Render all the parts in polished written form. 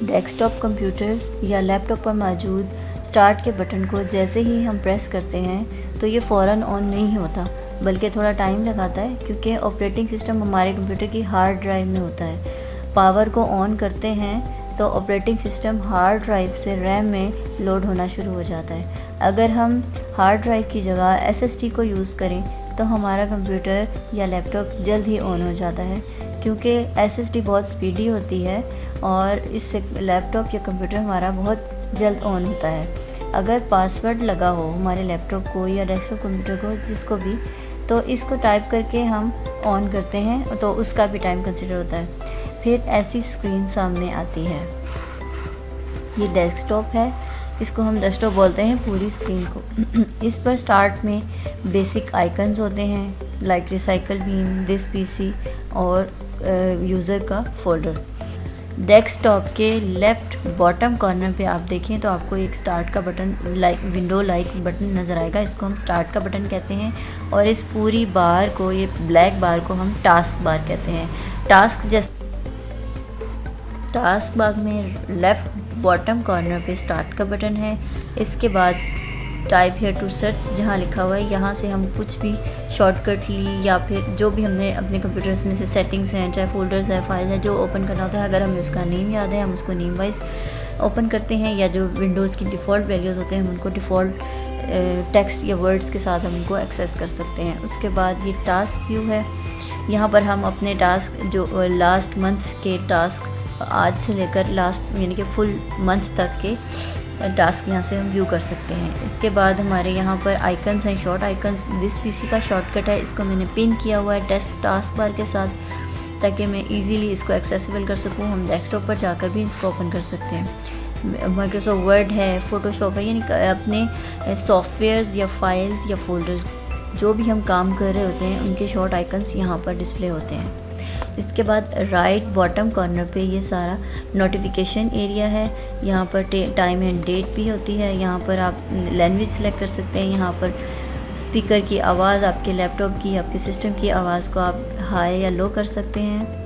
Desktop computers या laptop पर मौजूद स्टार्ट के बटन को जैसे ही हम प्रेस करते हैं तो ये फ़ौरन ऑन नहीं होता, बल्कि थोड़ा टाइम लगाता है, क्योंकि ऑपरेटिंग सिस्टम हमारे कंप्यूटर की हार्ड ड्राइव में होता है। पावर को ऑन करते हैं तो ऑपरेटिंग सिस्टम हार्ड ड्राइव से रैम में लोड होना शुरू हो जाता है। अगर हम हार्ड ड्राइव की जगह एसएसडी को यूज़ करें तो हमारा कंप्यूटर या लैपटॉप जल्द ही ऑन हो जाता है, क्योंकि एसएसडी बहुत स्पीडी होती है और इससे लैपटॉप या कंप्यूटर हमारा बहुत जल्द ऑन होता है। अगर पासवर्ड लगा हो हमारे लैपटॉप को या डेस्कटॉप कंप्यूटर को, जिसको भी, तो इसको टाइप करके हम ऑन करते हैं तो उसका भी टाइम कंसिडर होता है। फिर ऐसी स्क्रीन सामने आती है। ये डेस्कटॉप है, इसको हम डेस्कटॉप बोलते हैं पूरी स्क्रीन को। इस पर स्टार्ट में बेसिक आइकन्स होते हैं, like recycle been, this PC और यूज़र का फोल्डर। डेस्कटॉप के लेफ़्ट बॉटम कॉर्नर पे आप देखें तो आपको एक स्टार्ट का button, like window like button नज़र आएगा। इसको हम स्टार्ट का बटन कहते हैं और इस पूरी बार को, ये ब्लैक बार को हम टास्क बार कहते हैं। टास्क बार में लेफ़्ट बॉटम कॉर्नर पे स्टार्ट का बटन है। इसके बाद टाइप हियर टू सर्च जहाँ लिखा हुआ है, यहाँ से हम कुछ भी शॉर्टकट ली या फिर जो भी हमने अपने कंप्यूटर्स में से सेटिंग्स हैं, चाहे फोल्डर्स है, फाइल्स हैं, जो ओपन करना होता है, अगर हमें उसका नेम याद है हम उसको नेम वाइज ओपन करते हैं, या जो विंडोज़ की डिफ़ॉल्ट वैल्यूज़ होते हैं हम उनको डिफ़ॉल्ट टेक्स्ट या वर्ड्स के साथ हम उनको एक्सेस कर सकते हैं। उसके बाद ये टास्क व्यू है, यहाँ पर हम अपने टास्क जो लास्ट मंथ के टास्क, आज से लेकर लास्ट यानी कि फुल मंथ तक के टास्क यहाँ से हम व्यू कर सकते हैं। इसके बाद हमारे यहाँ पर आइकन्स हैं, शॉर्ट आइकन्स। दिस पीसी का शॉर्टकट है, इसको मैंने पिन किया हुआ है डेस्क टास्क बार के साथ, ताकि मैं इजीली इसको एक्सेसिबल कर सकूँ। हम डेस्कटॉप पर जाकर भी इसको ओपन कर सकते हैं। माइक्रोसॉफ्ट वर्ड है, फ़ोटोशॉप है, यानी अपने सॉफ्टवेयर्स या फाइल्स या फोल्डर्स जो भी हम काम कर रहे होते हैं उनके शॉर्ट आइकन्स यहाँ पर डिस्प्ले होते हैं। इसके बाद राइट बॉटम कॉर्नर पे ये सारा नोटिफिकेशन एरिया है। यहाँ पर टाइम एंड डेट भी होती है। यहाँ पर आप लैंग्वेज सेलेक्ट कर सकते हैं। यहाँ पर स्पीकर की आवाज़, आपके लैपटॉप की, आपके सिस्टम की आवाज़ को आप हाई या लो कर सकते हैं।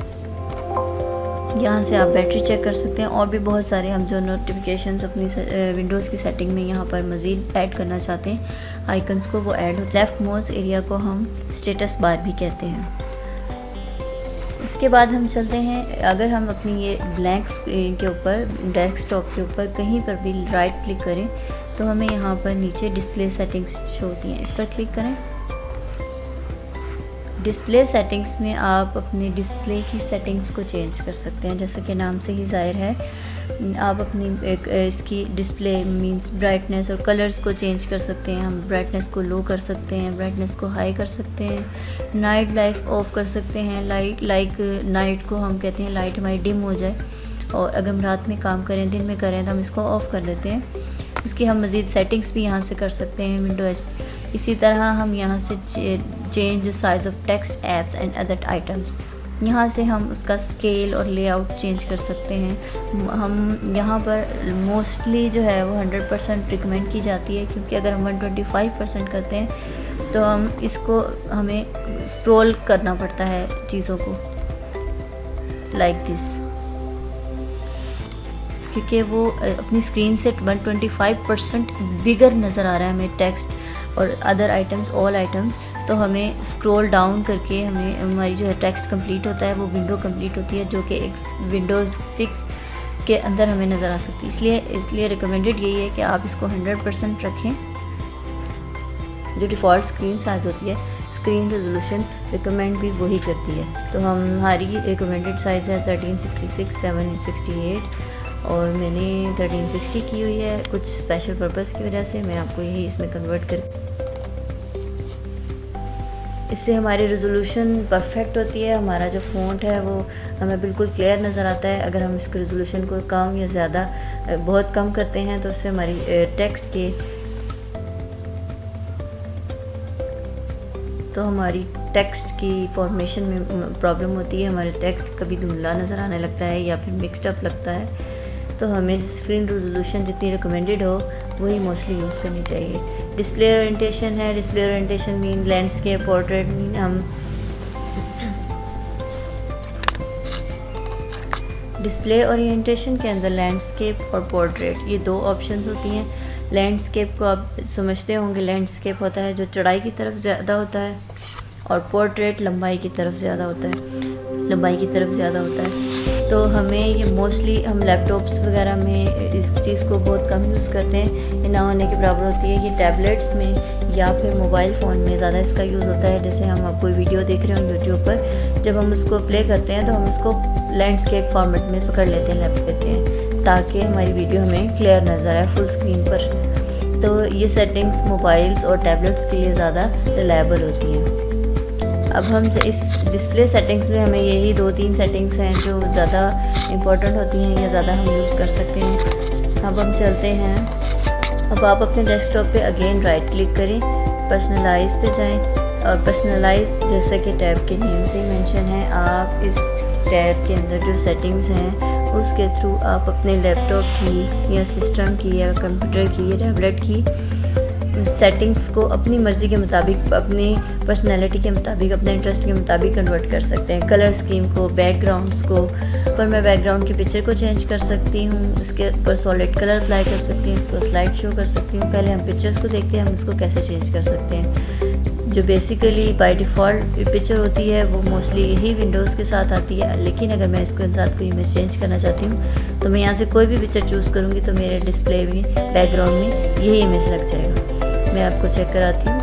यहाँ से आप बैटरी चेक कर सकते हैं और भी बहुत सारे हम जो नोटिफिकेशंस अपनी विंडोज़ की सेटिंग में यहाँ पर मज़ीद ऐड करना चाहते हैं आइकन्स को, वो ऐड होते हैं। लेफ़्ट मोस्ट एरिया को हम स्टेटस बार भी कहते हैं। इसके बाद हम चलते हैं, अगर हम अपनी ये ब्लैंक स्क्रीन के ऊपर, डेस्कटॉप के ऊपर कहीं पर भी राइट क्लिक करें तो हमें यहाँ पर नीचे डिस्प्ले सेटिंग्स शो होती हैं, इस पर क्लिक करें। डिस्प्ले सेटिंग्स में आप अपने डिस्प्ले की सेटिंग्स को चेंज कर सकते हैं, जैसा कि नाम से ही ज़ाहिर है। आप अपनी इसकी डिस्प्ले मींस ब्राइटनेस और कलर्स को चेंज कर सकते हैं। हम ब्राइटनेस को लो कर सकते हैं, ब्राइटनेस को हाई कर सकते हैं, नाइट लाइट ऑफ कर सकते हैं। लाइट नाइट को हम कहते हैं लाइट हमारी डिम हो जाए, और अगर हम रात में काम करें, दिन में करें, तो हम इसको ऑफ़ कर देते हैं। उसकी हम मज़ीद सेटिंग्स भी यहाँ से कर सकते हैं विंडोज़। इसी तरह हम यहाँ से change size of text apps and other items, यहाँ से हम उसका स्केल और लेआउट चेंज कर सकते हैं। हम यहाँ पर मोस्टली जो है वो 100% रिकमेंड की जाती है, क्योंकि अगर हम 125% करते हैं तो हमें स्क्रॉल करना पड़ता है चीज़ों को लाइक दिस, क्योंकि वो अपनी स्क्रीन से 125% बिगर नज़र आ रहा है हमें टेक्स्ट और अदर आइटम्स, ऑल आइटम्स। तो हमें स्क्रॉल डाउन करके हमें हमारी जो है टेक्स्ट कंप्लीट होता है, वो विंडो कंप्लीट होती है, जो कि एक विंडोज़ फिक्स के अंदर हमें नज़र आ सकती है। इसलिए रिकमेंडेड यही है कि आप इसको 100% रखें। जो डिफ़ॉल्ट स्क्रीन साइज़ होती है, स्क्रीन रेजोल्यूशन रिकमेंड भी वही करती है। तो हमारी रिकमेंडेड साइज़ है 1366 768 और मैंने 1360 की हुई है कुछ स्पेशल पर्पस की वजह से। मैं आपको यही इसमें कन्वर्ट कर, इससे हमारी रेजोल्यूशन परफेक्ट होती है। हमारा जो फ़ॉन्ट है वो हमें बिल्कुल क्लियर नज़र आता है। अगर हम इसके रेजोल्यूशन को कम या ज़्यादा बहुत कम करते हैं तो उससे हमारी टेक्स्ट के हमारी टेक्स्ट की फॉर्मेशन में प्रॉब्लम होती है। हमारे टेक्स्ट कभी धुंधला नज़र आने लगता है या फिर मिक्सड अप लगता है। तो हमें स्क्रीन रेजोल्यूशन जितनी रिकमेंडेड हो वही मोस्टली यूज़ करनी चाहिए। डिस्प्ले ओरिएंटेशन है, display orientation mean landscape, portrait mean हम डिस्प्ले ओरिएंटेशन के अंदर लैंडस्केप और पोर्ट्रेट ये दो ऑप्शंस होती हैं। लैंडस्केप को आप समझते होंगे, लैंडस्केप होता है जो चौड़ाई की तरफ ज़्यादा होता है और पोर्ट्रेट लंबाई की तरफ ज़्यादा होता है। तो हमें ये मोस्टली हम लैपटॉप्स वगैरह में इस चीज़ को बहुत कम यूज़ करते हैं, ये ना होने के बराबर होती है। ये टैबलेट्स में या फिर मोबाइल फ़ोन में ज़्यादा इसका यूज़ होता है। जैसे हम कोई वीडियो देख रहे हो यूट्यूब पर, जब हम उसको प्ले करते हैं तो हम उसको लैंडस्केप फॉर्मेट में पकड़ लेते हैं, लैप लेते हैं, ताकि हमारी वीडियो हमें क्लियर नज़र आए फुल स्क्रीन पर। तो ये सेटिंग्स मोबाइल्स और टैबलेट्स के लिए ज़्यादा रिलायबल होती हैं। अब हम इस डिस्प्ले सेटिंग्स में हमें यही 2-3 सेटिंग्स हैं जो ज़्यादा इम्पोर्टेंट होती हैं या ज़्यादा हम यूज़ कर सकते हैं। अब हम चलते हैं, अब आप अपने डेस्कटॉप पे अगेन राइट क्लिक करें, पर्सनलाइज पे जाएं और पर्सनलाइज जैसा कि टैब के नेम से ही मेंशन है, आप इस टैब के अंदर जो सेटिंग्स हैं उसके थ्रू आप अपने लैपटॉप की या सिस्टम की या कंप्यूटर की या टैबलेट की सेटिंग्स को अपनी मर्ज़ी के मुताबिक, अपनी पर्सनैलिटी के मुताबिक, अपने इंटरेस्ट के मुताबिक कन्वर्ट कर सकते हैं। कलर स्कीम को, बैकग्राउंड्स को, पर मैं बैकग्राउंड की पिक्चर को चेंज कर सकती हूँ, उसके ऊपर सॉलिड कलर अप्लाई कर सकती हूँ, इसको स्लाइड शो कर सकती हूँ। पहले हम पिक्चर्स को देखते हैं हम इसको कैसे चेंज कर सकते हैं। जो बेसिकली बाय डिफ़ॉल्ट पिक्चर होती है वो मोस्टली यही विंडोज़ के साथ आती है, लेकिन अगर मैं इसके साथ कोई इमेज चेंज करना चाहती हूँ तो मैं यहाँ से कोई भी पिक्चर चूज़ करूँगी तो मेरे डिस्प्ले में बैकग्राउंड में यही इमेज लग जाएगा। मैं आपको चेक कराती हूँ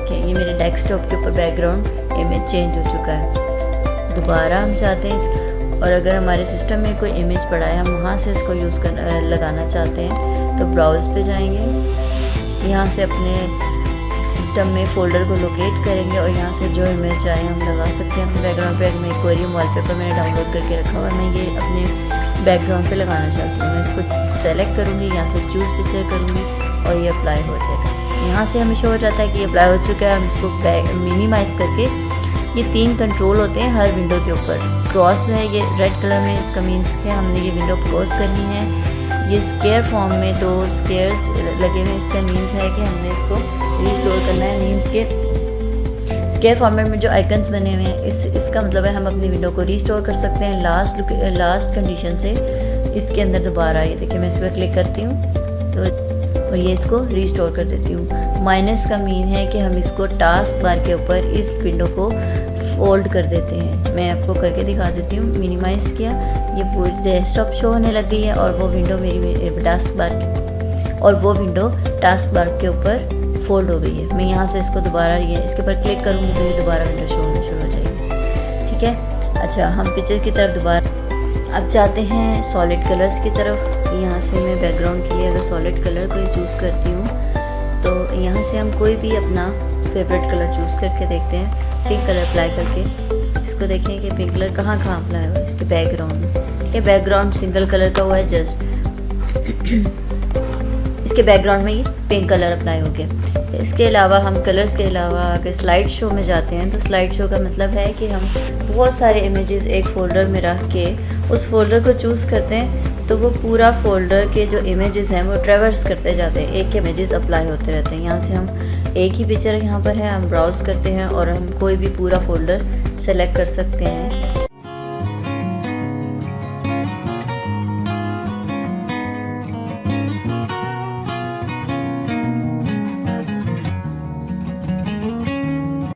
कि ये मेरे डेस्कटॉप के ऊपर बैकग्राउंड इमेज चेंज हो चुका है। दोबारा हम चाहते हैं और अगर हमारे सिस्टम में कोई इमेज पड़ा है, हम वहाँ से इसको यूज़ कर लगाना चाहते हैं तो ब्राउज़ पे जाएंगे, यहाँ से अपने सिस्टम में फ़ोल्डर को लोकेट करेंगे और यहाँ से जो इमेज चाहे हम लगा सकते हैं अपने बैकग्राउंड पे। मैं एक्वेरियम वॉलपेपर मैंने डाउनलोड करके रखा हुआ है, मैं ये अपने बैकग्राउंड पे लगाना चाहती हूँ। मैं इसको सेलेक्ट करूँगी, यहाँ से चूज़ पिक्चर करूँगी और ये अप्लाई हो जाएगा। यहाँ से हमें शो हो जाता है कि ये अप्लाई हो चुका है। हम इसको मिनिमाइज़ करके, ये 3 कंट्रोल होते हैं हर विंडो के ऊपर। क्रॉस में है ये रेड कलर में, इसका मीन्स कि हमने ये विंडो क्रॉस करनी है। ये स्केयर फॉर्म में 2 स्केयर्स लगे हुए, इसका मीन्स है कि हमने इसको रिस्टोर करना है। मीन्स के स्केयर फॉर्मेट में जो आइकन्स बने हुए हैं इसका मतलब है हम अपनी विंडो को रिस्टोर कर सकते हैं लास्ट कंडीशन से। इसके अंदर दोबारा ये देखिए मैं इस पर क्लिक करती हूँ तो और ये इसको रीस्टोर कर देती हूँ। माइनस का मीन है कि हम इसको टास्क बार के ऊपर इस विंडो को फोल्ड कर देते हैं। मैं आपको करके दिखा देती हूँ। मिनिमाइज़ किया, ये पूरी डेस्कटॉप शो होने लग गई है और वो विंडो मेरी टास्क बार के ऊपर फोल्ड हो गई है। मैं यहाँ से इसको दोबारा इसके ऊपर क्लिक करूँगी तो ये दोबारा विंडो शो होना शुरू हो जाएगी। ठीक है, अच्छा हम पिक्चर की तरफ दोबारा अब जाते हैं सॉलिड कलर्स की तरफ। यहाँ से मैं बैकग्राउंड के लिए अगर सॉलिड कलर को चूज़ करती हूँ तो यहाँ से हम कोई भी अपना फेवरेट कलर चूज़ करके देखते हैं। पिंक कलर अप्लाई करके इसको देखें कि पिंक कलर कहाँ अप्लाई हुआ है, इसके बैकग्राउंड में। ये बैकग्राउंड सिंगल कलर का हुआ है जस्ट इसके बैकग्राउंड में ये पिंक कलर अप्लाई हो गया। इसके अलावा हम कलर्स के अलावा अगर स्लाइड शो में जाते हैं तो स्लाइड शो का मतलब है कि हम बहुत सारे इमेजेस एक फ़ोल्डर में रख के उस फोल्डर को चूज़ करते हैं तो वो पूरा फोल्डर के जो इमेजेस हैं वो ट्रैवर्स करते जाते हैं, एक इमेजेस अप्लाई होते रहते हैं। यहाँ से हम एक ही पिक्चर यहाँ पर है, हम ब्राउज़ करते हैं और हम कोई भी पूरा फोल्डर सेलेक्ट कर सकते हैं